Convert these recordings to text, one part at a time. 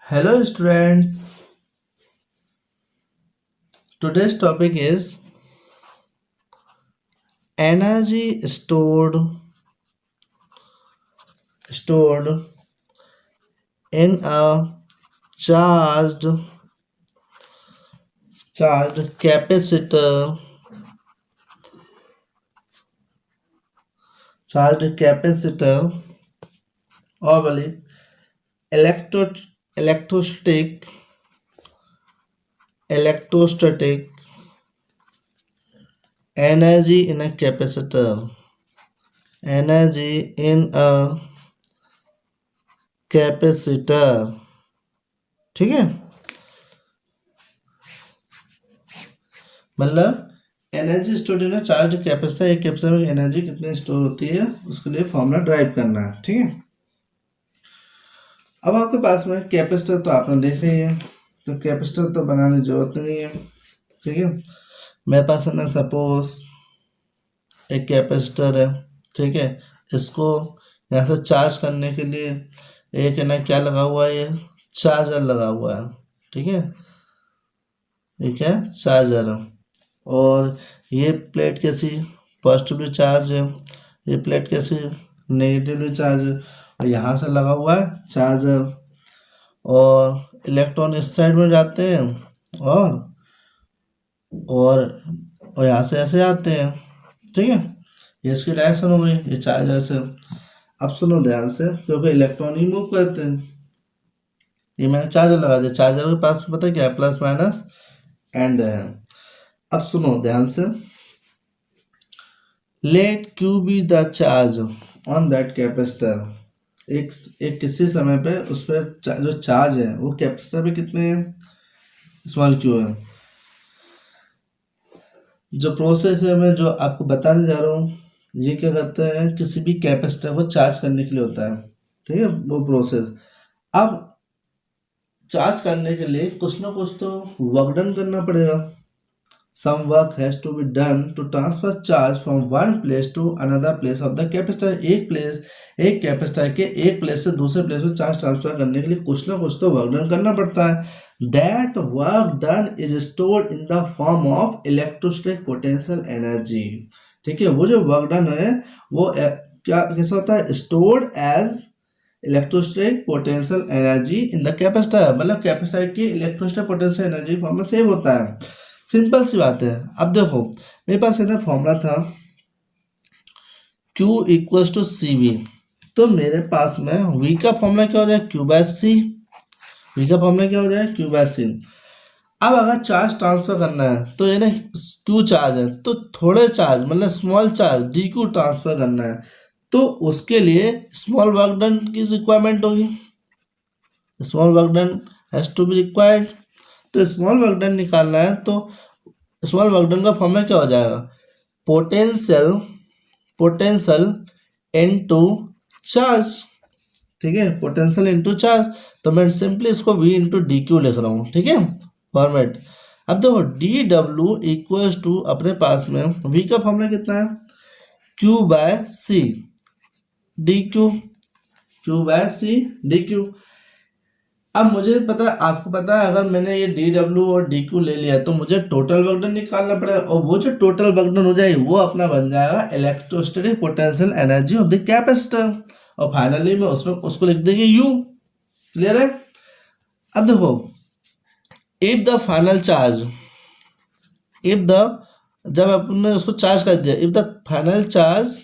Hello students, today's topic is energy stored in a charged charged capacitor charged capacitor or believe electro electrostatic electrostatic energy in a capacitor energy in a capacitor। ठीक है, मतलब energy store in charge capacitor, एक capacitor में energy कितनी store होती है उसके लिए फॉर्मूला ड्राइव करना है। ठीक है, अब आपके पास में कैपेसिटर तो आपने देखा ही है, तो कैपेसिटर तो बनाने की जरूरत नहीं है। ठीक है, मेरे पास है ना सपोज एक कैपेसिटर है। ठीक है, इसको यहाँ से चार्ज करने के लिए एक है ना क्या लगा हुआ है, ये चार्जर लगा हुआ है। ठीक है, ठीक है, चार्जर। और ये प्लेट कैसी पॉजिटिवली चार्ज है, ये प्लेट कैसी नेगेटिवली चार्ज है, और यहाँ से लगा हुआ है चार्जर। और इलेक्ट्रॉन इस साइड में जाते हैं और और यहाँ से ऐसे आते हैं। ठीक है, ये इसकी डायरेक्शन हो गई, ये चार्जर से। अब सुनो ध्यान से, क्योंकि इलेक्ट्रॉन ही मूव करते हैं। ये मैंने चार्जर लगा दिया, चार्जर के पास पता है क्या है, प्लस माइनस एंड है। अब सुनो ध्यान से, let Q be the charge on that capacitor. एक किसी समय पे उस पर जो चार्ज है वो कैपेसिटर पे कितने हैं, स्मॉल क्यू है। जो प्रोसेस है मैं जो आपको बताने जा रहा हूँ, ये क्या करते हैं, किसी भी कैपेसिटर को चार्ज करने के लिए होता है। ठीक है, वो प्रोसेस। अब चार्ज करने के लिए कुछ ना कुछ तो वर्क डन करना पड़ेगा। some work has to be done to transfer charge from one place to another place of the capacitor। एक कैपेसिटर के एक प्लेस से दूसरे प्लेस में चार्ज ट्रांसफर करने के लिए कुछ ना कुछ तो वर्क डन करना पड़ता है। That work done is stored in the form of electrostatic potential energy. ठीक है, वो जो वर्क डन है वो क्या कैसा होता है, stored as electrostatic potential energy in the capacitor. मतलब कैपेसिटर की इलेक्ट्रोस्टैटिक पोटेंशियल एनर्जी फॉर्म में सेव होता है। सिंपल सी बात है। अब देखो मेरे पास है ना फॉर्मूला था Q equals to C V, तो मेरे पास में V का फॉर्मूला क्या हो जाए, Q बाय सी। V का फॉर्मूला क्या हो जाए, Q बाय सी। अब अगर चार्ज ट्रांसफर करना है तो ये ना Q चार्ज है, तो थोड़े चार्ज मतलब स्मॉल चार्ज DQ ट्रांसफर करना है, तो उसके लिए स्मॉल वर्क डन की रिक्वायरमेंट होगी। Small work done has to be required. तो स्मॉल वर्क डन निकालना है तो स्मॉल वर्क डन का फॉर्मूला क्या हो जाएगा, पोटेंशियल इनटू चार्ज। ठीक है, पोटेंशियल इनटू चार्ज। तो मैं सिंपली इसको V इंटू डी क्यू लिख रहा हूँ। ठीक है, फॉर्मेट। अब देखो डी डब्ल्यू इक्वल्स टू अपने पास में V का फॉर्मूला कितना है, Q by C D Q, Q by C D Q. अब मुझे पता है, आपको पता है, अगर मैंने ये डी डब्ल्यू और डी क्यू ले लिया तो मुझे टोटल वर्क डन निकालना पड़ेगा, और वो जो टोटल वर्क डन हो जाएगी वो अपना बन जाएगा electrostatic potential energy of the capacitor, और फाइनली में उसमें उसको लिख देंगे U। क्लियर है। अब देखो इफ द फाइनल चार्ज, जब अपने उसको चार्ज कर दिया, if the final charge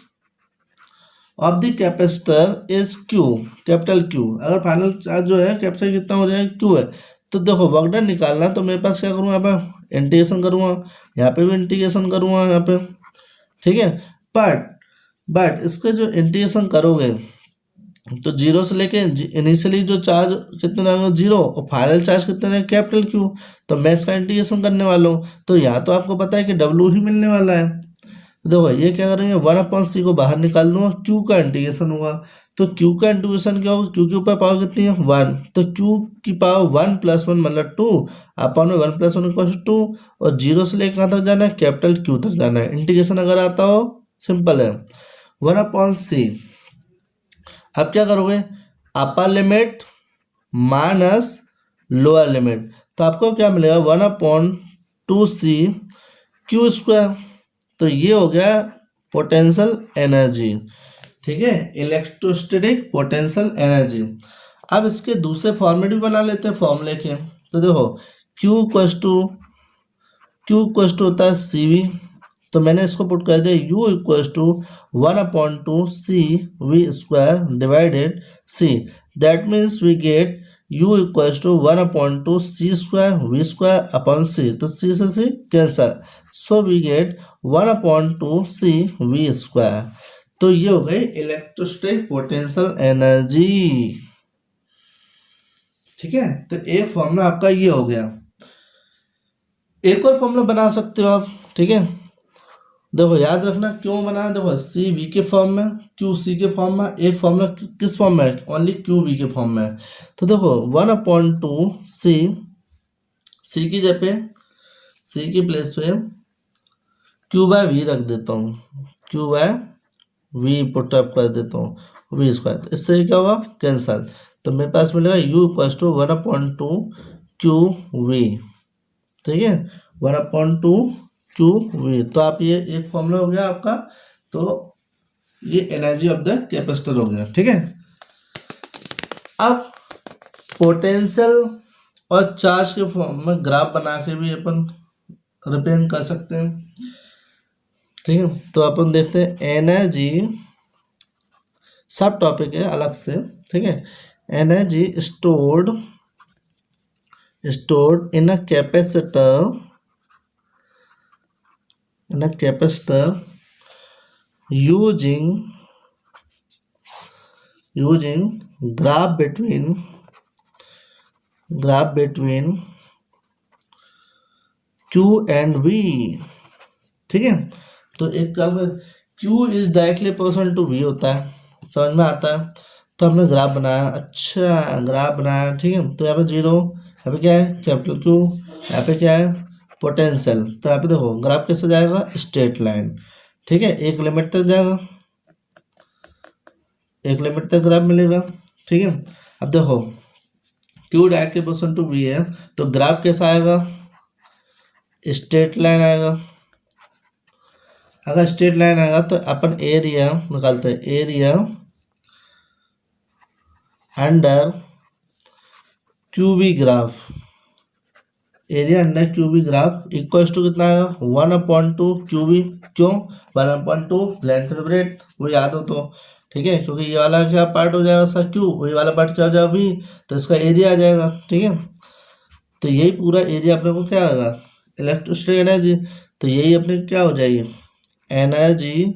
of the capacitor is Q, capital Q। अगर फाइनल चार्ज जो है कैपेसिटर कितना हो जाएगा, Q है, तो देखो वर्क डन निकालना, तो मेरे पास क्या करूँगा, यहाँ पे इंटीग्रेशन करूँगा, यहाँ पे भी इंटीग्रेशन करूँगा यहाँ पे। ठीक है, बट इसके जो इंटीग्रेशन करोगे तो जीरो से लेके इनिशियली जो चार्ज कितने रहेगा, जीरो, और फाइनल चार्ज कितने रहेगा, कैपिटल Q। तो मैं इसका इंटीग्रेशन करने वाला हूँ, तो यहाँ तो आपको पता है कि W ही मिलने वाला है। देखो ये क्या करेंगे, 1/c को बाहर निकाल दूंगा, Q का इंटीग्रेशन हुआ, तो Q का इंटीग्रेशन क्या होगा, Q के ऊपर पावर कितनी है, 1, तो Q की पावर 1 + 1 मतलब 2, अपन में 1 + 1 = 2, और जीरो से लेकर कहाँ तक जाना है, कैपिटल Q तक जाना है। इंटीग्रेशन अगर आता हो सिंपल है, 1/c। अब क्या करोगे, upper limit minus lower limit, तो आपको क्या मिलेगा 1/2c क्यू स्क्वायर। तो ये हो गया पोटेंशियल एनर्जी, ठीक है, इलेक्ट्रोस्टैटिक पोटेंशियल एनर्जी। अब इसके दूसरे फॉर्मेट भी बना लेते हैं फॉर्मूले के। तो देखो Q इक्वस टू होता है CV, तो मैंने इसको पुट कर दिया U equals to 1/2CV² divided C। That means we get U equals to 1/2C²V² C। तो C से C cancel, so we get 1/2CV²। तो ये हो गई इलेक्ट्रोस्टैटिक पोटेंशियल एनर्जी, ठीक है। तो एक फॉर्मूला आपका ये हो गया। एक और फॉर्मूला बना सकते हो आप, ठीक है। देखो याद रखना क्यों बना, देखो सी वी के फॉर्म में, क्यू सी के फॉर्म में, एक फॉर्मूला किस फॉर्म में है, ओनली क्यू वी के फॉर्म में है। तो देखो 1/2C, सी की जगह सी की प्लेस पे Q/V रख देता हूँ, Q/V पुट अप कर देता हूँ V²। तो इससे क्या होगा, कैंसल। तो मेरे पास मिलेगा U इक्वस टू 1/2QV, ठीक है, 1/2QV। तो आप ये एक फॉर्मूला हो गया आपका। तो ये एनर्जी ऑफ द कैपेसिटर हो गया, ठीक है। अब पोटेंशियल और चार्ज के फॉर्म में ग्राफ बना के भी अपन रिप्रेजेंट कर सकते हैं, ठीक है। तो अपन देखते हैं एनर्जी, सब टॉपिक है अलग से, ठीक है। Energy stored in a capacitor using graph between Q and V, ठीक है। तो एक काम Q is directly proportional to V होता है, समझ में आता है। तो हमने ग्राफ बनाया, अच्छा ग्राफ बनाया, ठीक है। तो यहाँ पे 0, यहाँ पे क्या है कैपिटल Q, यहाँ पे क्या है पोटेंशियल। तो यहाँ पे देखो ग्राफ कैसे जाएगा, स्ट्रेट लाइन, ठीक है, एक लिमिट तक जाएगा, एक लिमिट तक ग्राफ मिलेगा, ठीक है। अब देखो Q directly proportional to V है, तो ग्राफ कैसा आएगा, स्ट्रेट लाइन आएगा। अगर स्ट्रेट लाइन आएगा तो अपन एरिया निकालते हैं, area under QV graph, area under QV graph equals to कितना आएगा 1/2QV। क्यों 1/2 लेंथ ऑफ ब्रेड, वो याद हो तो, ठीक है, क्योंकि ये वाला क्या पार्ट हो जाएगा सर Q, वही वाला पार्ट क्या हो जाएगा V, तो इसका एरिया आ जाएगा, ठीक है। तो यही पूरा एरिया अपने को क्या आएगा, इलेक्ट्रोस्टैटिक एनर्जी। तो यही अपने क्या हो जाएगी, एनर्जी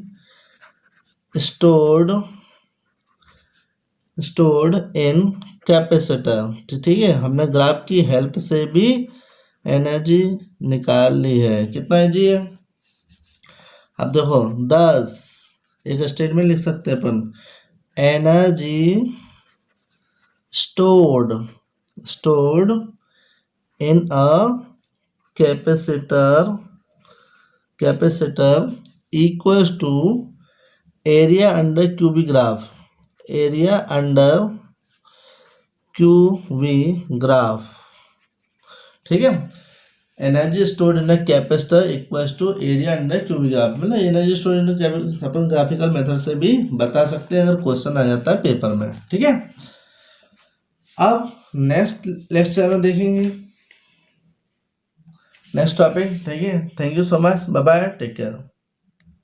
स्टोर्ड इन कैपेसिटर, ठीक है। हमने ग्राफ की हेल्प से भी एनर्जी निकाल ली है, कितना एनर्जी है। अब देखो 10 एक स्टेटमेंट लिख सकते हैं अपन, energy stored in a capacitor equals to area under QV graph, area under QV graph, ठीक है। Energy stored in a capacitor equals to area under QV graph, मतलब एनर्जी स्टोर्ड इन कैपेसिटर अपन graphical method से भी बता सकते हैं अगर क्वेश्चन आ जाता है पेपर में, ठीक है। अब नेक्स्ट लेक्चर में देखेंगे नेक्स्ट टॉपिक, ठीक है। Thank you so much, bye bye, take care.